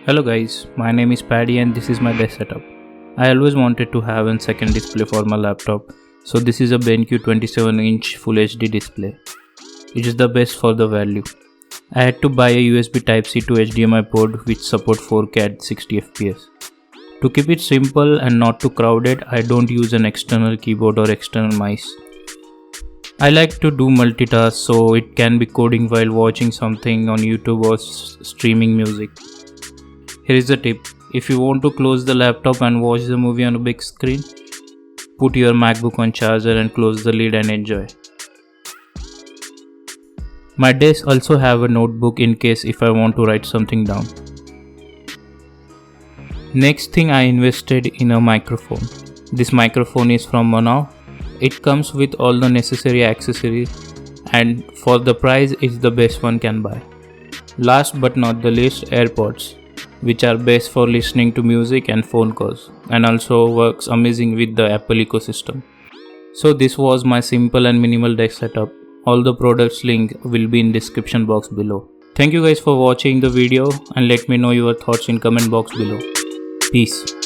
Hello guys, my name is Paddy and this is my desk setup. I always wanted to have a second display for my laptop, so this is a BenQ 27-inch Full HD display. It is the best for the value. I had to buy a USB Type-C to HDMI port which support 4K at 60 fps. To keep it simple and not too crowded, I don't use an external keyboard or external mice. I like to do multitask, so it can be coding while watching something on YouTube or streaming music. Here is a tip. If you want to close the laptop and watch the movie on a big screen, put your MacBook on charger and close the lid and enjoy. My desk also have a notebook in case if I want to write something down. Next thing, I invested in a microphone. This microphone is from Monau. It comes with all the necessary accessories and for the price it's the best one can buy. Last but not the least, AirPods, which are best for listening to music and phone calls and also works amazing with the Apple ecosystem. So this was my simple and minimal desk setup. All the products link will be in description box below. Thank you guys for watching the video and let me know your thoughts in comment box below. Peace.